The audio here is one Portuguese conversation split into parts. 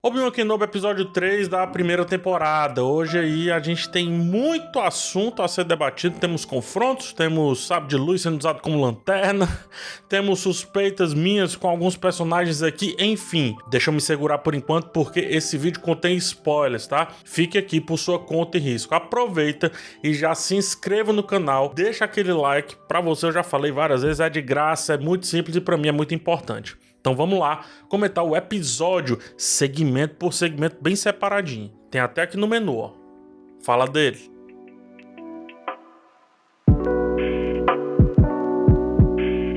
Obi-Wan Kenobi, episódio 3 da primeira temporada. Hoje aí a gente tem muito assunto a ser debatido. Temos confrontos, temos sabre de luz sendo usado como lanterna, temos suspeitas minhas com alguns personagens aqui, enfim. Deixa eu me segurar por enquanto porque esse vídeo contém spoilers, tá? Fique aqui por sua conta e risco. Aproveita e já se inscreva no canal, deixa aquele like. Pra você, eu já falei várias vezes, é de graça, é muito simples e pra mim é muito importante. Então vamos lá comentar o episódio segmento por segmento bem separadinho. Tem até aqui no menu, ó. Fala dele.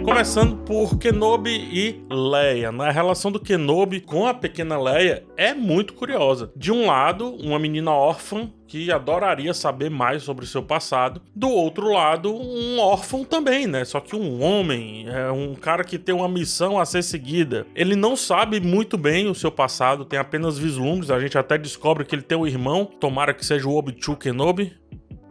Começando por Kenobi e Leia. A relação do Kenobi com a pequena Leia é muito curiosa. De um lado, uma menina órfã que adoraria saber mais sobre o seu passado. Do outro lado, um órfão também, né? Só que um homem, um cara que tem uma missão a ser seguida. Ele não sabe muito bem o seu passado, tem apenas vislumbres. A gente até descobre que ele tem um irmão, tomara que seja o Obi-Wan Kenobi,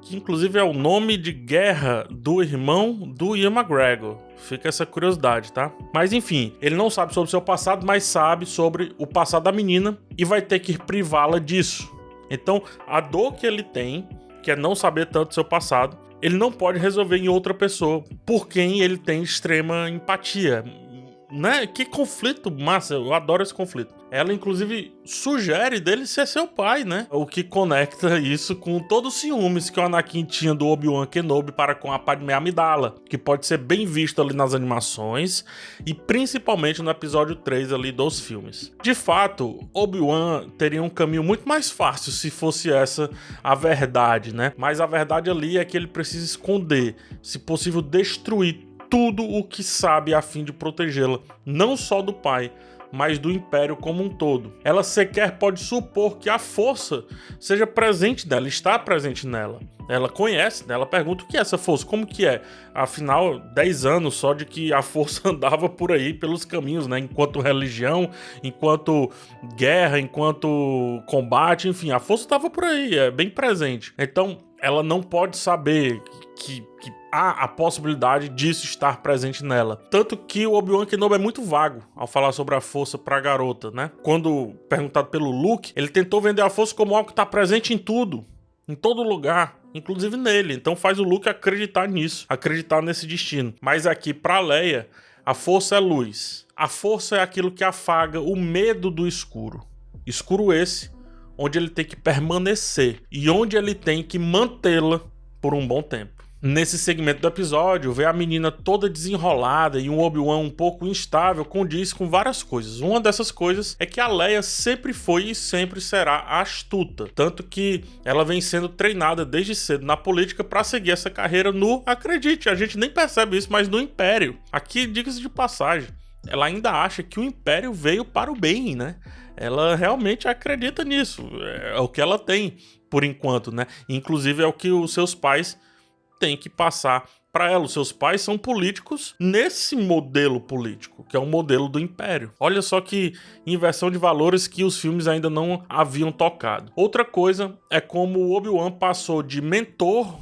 que inclusive é o nome de guerra do irmão do Ian McGregor. Fica essa curiosidade, tá? Mas enfim, ele não sabe sobre o seu passado, mas sabe sobre o passado da menina e vai ter que privá-la disso. Então, a dor que ele tem, que é não saber tanto do seu passado, ele não pode resolver em outra pessoa, por quem ele tem extrema empatia. Né? Que conflito massa, eu adoro esse conflito. Ela, inclusive, sugere dele ser seu pai, né? O que conecta isso com todos os ciúmes que o Anakin tinha do Obi-Wan Kenobi para com a Padmé Amidala, que pode ser bem visto ali nas animações e principalmente no episódio 3 ali dos filmes. De fato, Obi-Wan teria um caminho muito mais fácil se fosse essa a verdade, né? Mas a verdade ali é que ele precisa esconder, se possível destruir tudo o que sabe a fim de protegê-la, não só do pai, mas do Império como um todo. Ela sequer pode supor que a força seja presente nela, está presente nela. Ela conhece, né? Ela pergunta o que é essa força, como que é? Afinal, 10 anos só de que a força andava por aí pelos caminhos, né? Enquanto religião, enquanto guerra, enquanto combate, enfim, a força estava por aí, é bem presente. Então, ela não pode saber que há a possibilidade disso estar presente nela. Tanto que o Obi-Wan Kenobi é muito vago ao falar sobre a força pra garota, né? Quando perguntado pelo Luke, ele tentou vender a força como algo que tá presente em tudo, em todo lugar, inclusive nele. Então faz o Luke acreditar nisso, acreditar nesse destino. Mas aqui, pra Leia, a força é luz. A força é aquilo que afaga o medo do escuro. Escuro esse, onde ele tem que permanecer e onde ele tem que mantê-la por um bom tempo. Nesse segmento do episódio, ver a menina toda desenrolada e um Obi-Wan um pouco instável condiz com várias coisas. Uma dessas coisas é que a Leia sempre foi e sempre será astuta, tanto que ela vem sendo treinada desde cedo na política para seguir essa carreira no, acredite, a gente nem percebe isso, mas no Império. Aqui, diga-se de passagem, ela ainda acha que o Império veio para o bem, né? Ela realmente acredita nisso, é o que ela tem por enquanto, né? Inclusive é o que os seus pais tem que passar para ela. Os seus pais são políticos nesse modelo político, que é o modelo do Império. Olha só que inversão de valores que os filmes ainda não haviam tocado. Outra coisa é como o Obi-Wan passou de mentor,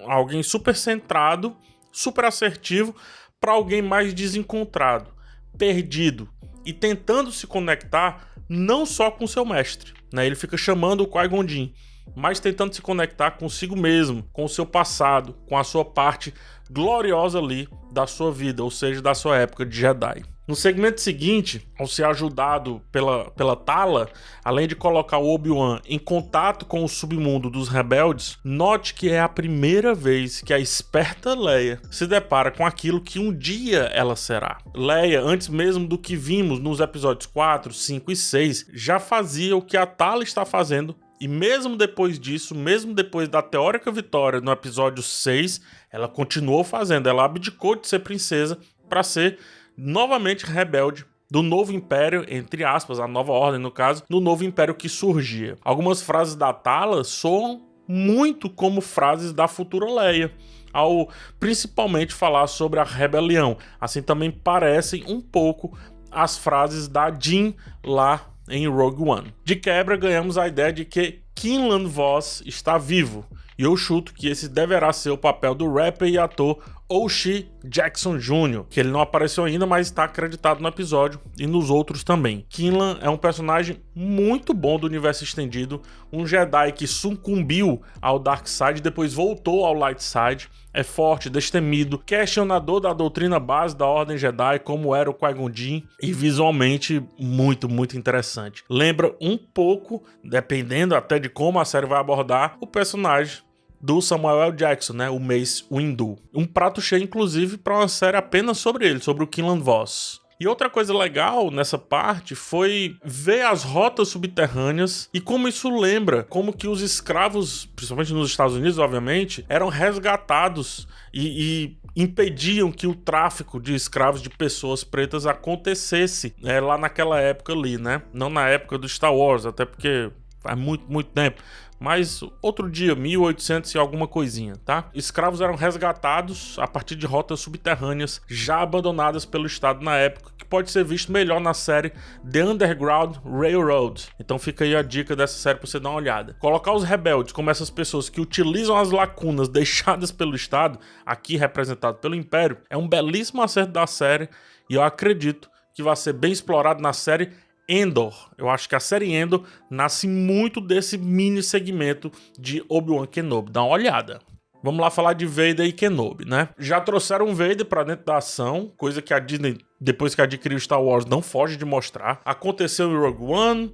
alguém super centrado, super assertivo, para alguém mais desencontrado, perdido e tentando se conectar não só com seu mestre, né? Ele fica chamando o Qui-Gon Jinn, mas tentando se conectar consigo mesmo, com o seu passado, com a sua parte gloriosa ali da sua vida, ou seja, da sua época de Jedi. No segmento seguinte, ao ser ajudado pela Tala, além de colocar o Obi-Wan em contato com o submundo dos rebeldes, note que é a primeira vez que a esperta Leia se depara com aquilo que um dia ela será. Leia, antes mesmo do que vimos nos episódios 4, 5 e 6, já fazia o que a Tala está fazendo. E mesmo depois disso, mesmo depois da teórica vitória no episódio 6, ela continuou fazendo, ela abdicou de ser princesa para ser novamente rebelde do novo império, entre aspas, a nova ordem no caso, do novo império que surgia. Algumas frases da Tala soam muito como frases da futura Leia, ao principalmente falar sobre a rebelião. Assim também parecem um pouco as frases da Jyn lá em Rogue One. De quebra, ganhamos a ideia de que Quinlan Vos está vivo, e eu chuto que esse deverá ser o papel do rapper e ator O'Shea Jackson Jr., que ele não apareceu ainda, mas está acreditado no episódio e nos outros também. Quinlan é um personagem muito bom do universo estendido, um Jedi que sucumbiu ao Darkseid e depois voltou ao Lightside. É forte, destemido, questionador da doutrina base da Ordem Jedi, como era o Qui-Gon Jinn, e visualmente muito, muito interessante. Lembra um pouco, dependendo até de como a série vai abordar, o personagem do Samuel L. Jackson, né, o Mace Windu. Um prato cheio, inclusive, para uma série apenas sobre ele, sobre o Quinlan Vos. E outra coisa legal nessa parte foi ver as rotas subterrâneas e como isso lembra como que os escravos, principalmente nos Estados Unidos, obviamente, eram resgatados e impediam que o tráfico de escravos, de pessoas pretas, acontecesse lá naquela época ali, né? Não na época do Star Wars, até porque faz muito, muito tempo. Mas outro dia, 1800 e alguma coisinha, tá? Escravos eram resgatados a partir de rotas subterrâneas já abandonadas pelo Estado na época, que pode ser visto melhor na série The Underground Railroad. Então fica aí a dica dessa série pra você dar uma olhada. Colocar os rebeldes como essas pessoas que utilizam as lacunas deixadas pelo Estado, aqui representado pelo Império, é um belíssimo acerto da série e eu acredito que vai ser bem explorado na série Endor. Eu acho que a série Endor nasce muito desse mini segmento de Obi-Wan Kenobi. Dá uma olhada. Vamos lá falar de Vader e Kenobi, né? Já trouxeram o Vader pra dentro da ação, coisa que a Disney, depois que adquiriu Star Wars, não foge de mostrar. Aconteceu em Rogue One,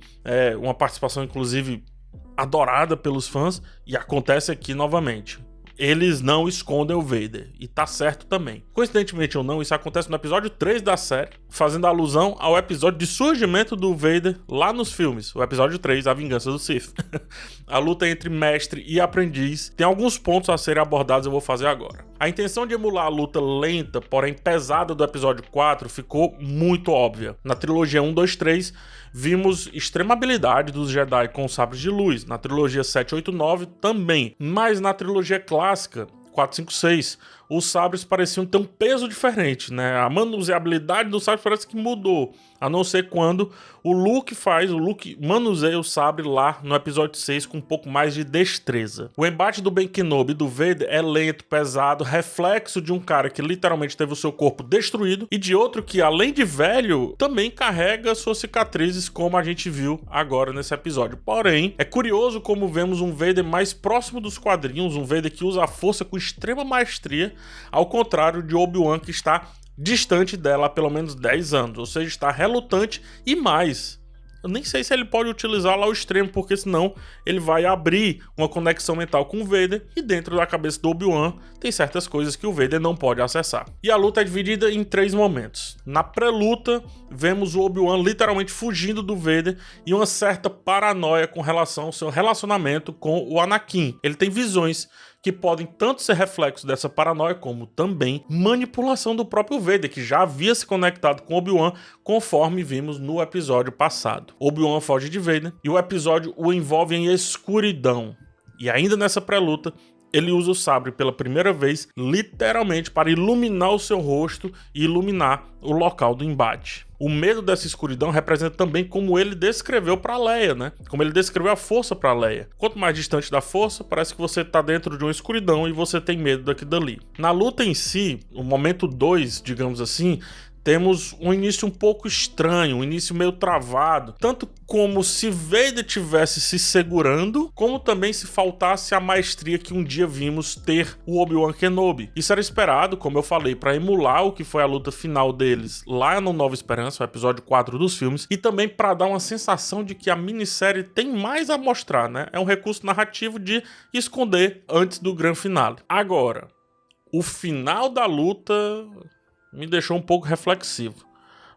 uma participação inclusive adorada pelos fãs, e acontece aqui novamente. Eles não escondem o Vader, e tá certo também. Coincidentemente ou não, isso acontece no episódio 3 da série, fazendo alusão ao episódio de surgimento do Vader lá nos filmes, o episódio 3, A Vingança do Sith. A luta entre mestre e aprendiz tem alguns pontos a serem abordados, eu vou fazer agora. A intenção de emular a luta lenta, porém pesada do episódio 4 ficou muito óbvia. Na trilogia 1, 2, 3, vimos extrema habilidade dos Jedi com sabres de luz. Na trilogia 7, 8, 9 também. Mas na trilogia clássica, 4, 5, 6, os sabres pareciam ter um peso diferente, né? A manuseabilidade dos sabres parece que mudou. A não ser quando o Luke manuseia o sabre lá no episódio 6 com um pouco mais de destreza. O embate do Ben Kenobi e do Vader é lento, pesado, reflexo de um cara que literalmente teve o seu corpo destruído e de outro que, além de velho, também carrega suas cicatrizes, como a gente viu agora nesse episódio. Porém, é curioso como vemos um Vader mais próximo dos quadrinhos, um Vader que usa a força com extrema maestria, ao contrário de Obi-Wan, que está distante dela há pelo menos 10 anos, ou seja, está relutante e mais. Eu nem sei se ele pode utilizá-la ao extremo, porque senão ele vai abrir uma conexão mental com o Vader e dentro da cabeça do Obi-Wan tem certas coisas que o Vader não pode acessar. E a luta é dividida em 3 momentos. Na pré-luta, vemos o Obi-Wan literalmente fugindo do Vader e uma certa paranoia com relação ao seu relacionamento com o Anakin. Ele tem visões que podem tanto ser reflexo dessa paranoia, como também manipulação do próprio Vader, que já havia se conectado com Obi-Wan, conforme vimos no episódio passado. Obi-Wan foge de Vader, e o episódio o envolve em escuridão. E ainda nessa pré-luta, ele usa o sabre pela primeira vez, literalmente, para iluminar o seu rosto e iluminar o local do embate. O medo dessa escuridão representa também como ele descreveu para Leia, né? Como ele descreveu a força para Leia. Quanto mais distante da força, parece que você tá dentro de uma escuridão e você tem medo daqui dali. Na luta em si, o momento 2, digamos assim, temos um início um pouco estranho, um início meio travado, tanto como se Vader estivesse se segurando, como também se faltasse a maestria que um dia vimos ter o Obi-Wan Kenobi. Isso era esperado, como eu falei, para emular o que foi a luta final deles lá no Nova Esperança, o episódio 4 dos filmes, e também para dar uma sensação de que a minissérie tem mais a mostrar, né? É um recurso narrativo de esconder antes do grande finale. Agora, o final da luta me deixou um pouco reflexivo.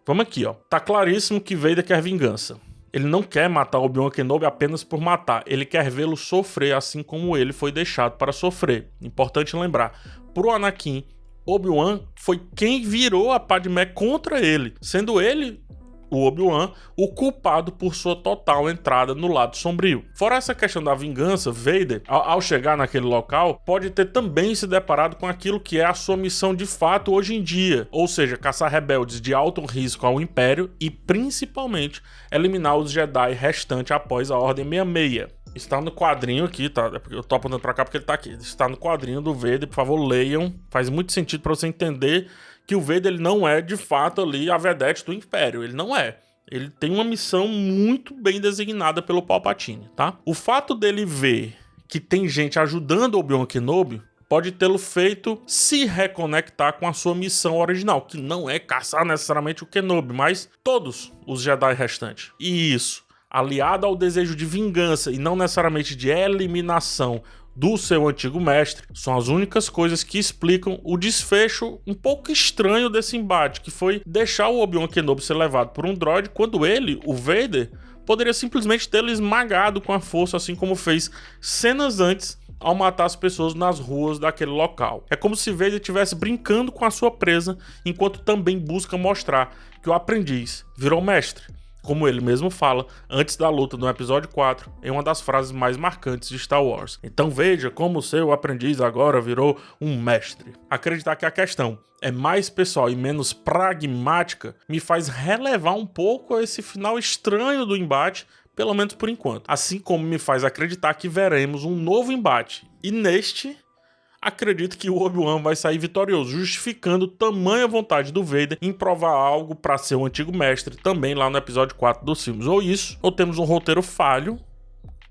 Vamos aqui, ó. Tá claríssimo que Vader quer vingança. Ele não quer matar Obi-Wan Kenobi apenas por matar. Ele quer vê-lo sofrer assim como ele foi deixado para sofrer. Importante lembrar. Pro Anakin, Obi-Wan foi quem virou a Padmé contra ele, sendo ele, o Obi-Wan, o culpado por sua total entrada no lado sombrio. Fora essa questão da vingança, Vader, ao chegar naquele local, pode ter também se deparado com aquilo que é a sua missão de fato hoje em dia, ou seja, caçar rebeldes de alto risco ao Império e, principalmente, eliminar os Jedi restantes após a Ordem 66. Está no quadrinho aqui, tá? Eu tô apontando pra cá porque ele tá aqui. Está no quadrinho do Vader, por favor, leiam. Faz muito sentido pra você entender que o Vader ele não é, de fato, ali a vedete do Império. Ele não é. Ele tem uma missão muito bem designada pelo Palpatine, tá? O fato dele ver que tem gente ajudando o Obi-Wan Kenobi pode tê-lo feito se reconectar com a sua missão original, que não é caçar necessariamente o Kenobi, mas todos os Jedi restantes. E isso, aliado ao desejo de vingança e não necessariamente de eliminação do seu antigo mestre, são as únicas coisas que explicam o desfecho um pouco estranho desse embate, que foi deixar o Obi-Wan Kenobi ser levado por um droide, quando ele, o Vader, poderia simplesmente tê-lo esmagado com a força, assim como fez cenas antes ao matar as pessoas nas ruas daquele local. É como se Vader estivesse brincando com a sua presa, enquanto também busca mostrar que o aprendiz virou mestre, como ele mesmo fala antes da luta no episódio 4, em uma das frases mais marcantes de Star Wars. Então veja como seu aprendiz agora virou um mestre. Acreditar que a questão é mais pessoal e menos pragmática me faz relevar um pouco esse final estranho do embate, pelo menos por enquanto. Assim como me faz acreditar que veremos um novo embate. E neste, acredito que o Obi-Wan vai sair vitorioso, justificando tamanha vontade do Vader em provar algo para seu antigo mestre, também lá no episódio 4 dos filmes. Ou isso, ou temos um roteiro falho,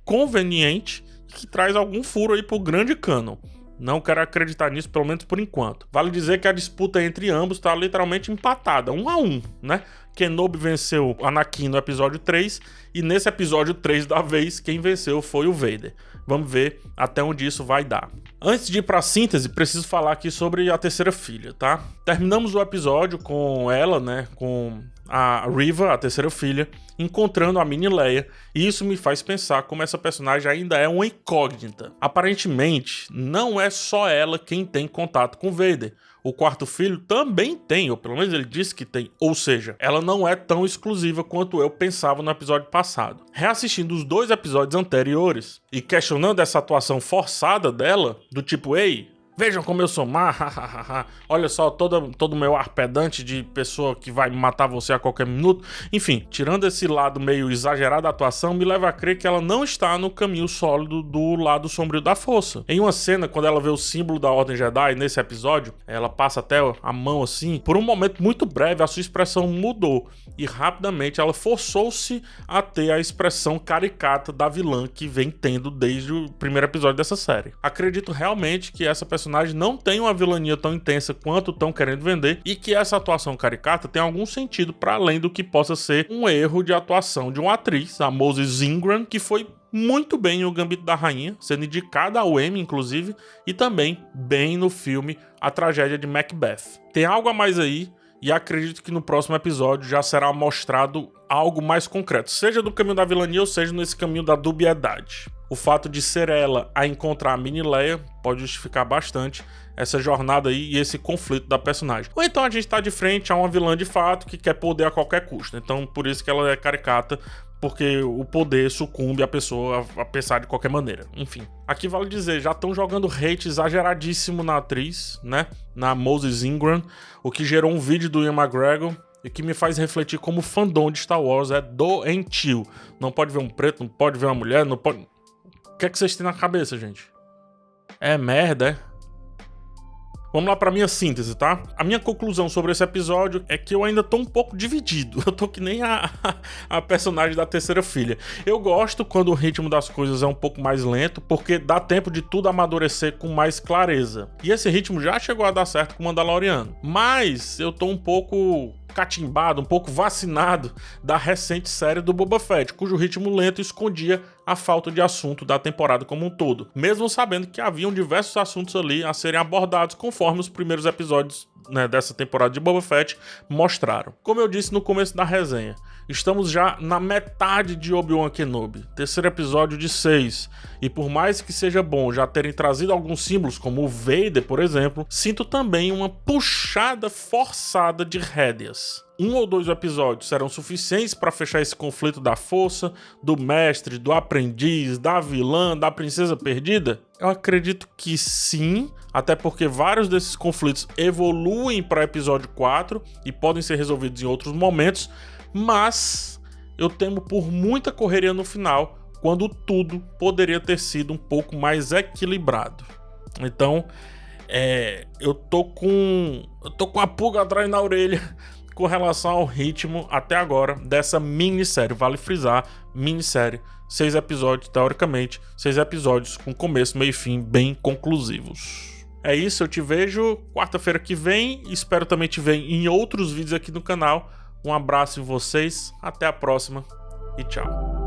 conveniente, que traz algum furo aí pro grande canon. Não quero acreditar nisso, pelo menos por enquanto. Vale dizer que a disputa entre ambos está literalmente empatada, 1-1, né? Kenobi venceu Anakin no episódio 3, e nesse episódio 3 da vez, quem venceu foi o Vader. Vamos ver até onde isso vai dar. Antes de ir para a síntese, preciso falar aqui sobre a terceira filha, tá? Terminamos o episódio com ela, né? Com a Reva, a terceira filha, encontrando a mini Leia, e isso me faz pensar como essa personagem ainda é uma incógnita. Aparentemente, não é só ela quem tem contato com Vader. O quarto filho também tem, ou pelo menos ele disse que tem, ou seja, ela não é tão exclusiva quanto eu pensava no episódio passado. Reassistindo os 2 episódios anteriores e questionando essa atuação forçada dela, do tipo, ei, vejam como eu sou má, olha só todo o meu ar pedante de pessoa que vai matar você a qualquer minuto. Enfim, tirando esse lado meio exagerado da atuação, me leva a crer que ela não está no caminho sólido do lado sombrio da força. Em uma cena, quando ela vê o símbolo da Ordem Jedi, nesse episódio, ela passa até a mão assim, por um momento muito breve a sua expressão mudou, e rapidamente ela forçou-se a ter a expressão caricata da vilã que vem tendo desde o primeiro episódio dessa série. Acredito realmente que essa personagem não tem uma vilania tão intensa quanto estão querendo vender, e que essa atuação caricata tem algum sentido para além do que possa ser um erro de atuação de uma atriz, a Moses Ingram, que foi muito bem em O Gambito da Rainha, sendo indicada ao Emmy, inclusive, e também bem no filme A Tragédia de Macbeth. Tem algo a mais aí, e acredito que no próximo episódio já será mostrado algo mais concreto, seja do caminho da vilania ou seja nesse caminho da dubiedade. O fato de ser ela a encontrar a mini Leia pode justificar bastante essa jornada aí e esse conflito da personagem. Ou então a gente tá de frente a uma vilã de fato que quer poder a qualquer custo. Então por isso que ela é caricata, porque o poder sucumbe a pessoa a pensar de qualquer maneira. Enfim, aqui vale dizer, já estão jogando hate exageradíssimo na atriz, né? Na Moses Ingram, o que gerou um vídeo do Ian McGregor, e que me faz refletir como o fandom de Star Wars é doentio. Não pode ver um preto, não pode ver uma mulher, não pode... O que é que vocês têm na cabeça, gente? É merda, é? Vamos lá para minha síntese, tá? A minha conclusão sobre esse episódio é que eu ainda tô um pouco dividido. Eu tô que nem a personagem da terceira filha. Eu gosto quando o ritmo das coisas é um pouco mais lento, porque dá tempo de tudo amadurecer com mais clareza. E esse ritmo já chegou a dar certo com o Mandaloriano. Mas eu tô um pouco catimbado, um pouco vacinado da recente série do Boba Fett, cujo ritmo lento escondia a falta de assunto da temporada como um todo, mesmo sabendo que haviam diversos assuntos ali a serem abordados conforme os primeiros episódios, né, dessa temporada de Boba Fett mostraram. Como eu disse no começo da resenha, estamos já na metade de Obi-Wan Kenobi, terceiro episódio de 6, e por mais que seja bom já terem trazido alguns símbolos, como o Vader, por exemplo, sinto também uma puxada forçada de rédeas. 1 ou 2 episódios serão suficientes para fechar esse conflito da força, do mestre, do aprendiz, da vilã, da princesa perdida? Eu acredito que sim, até porque vários desses conflitos evoluem para episódio 4 e podem ser resolvidos em outros momentos, mas eu temo por muita correria no final, quando tudo poderia ter sido um pouco mais equilibrado. Então, eu tô com a pulga atrás na orelha com relação ao ritmo até agora dessa minissérie. Vale frisar, minissérie, 6 episódios, teoricamente, 6 episódios com começo, meio e fim bem conclusivos. É isso, eu te vejo quarta-feira que vem, espero também te ver em outros vídeos aqui no canal. Um abraço em vocês, até a próxima e tchau.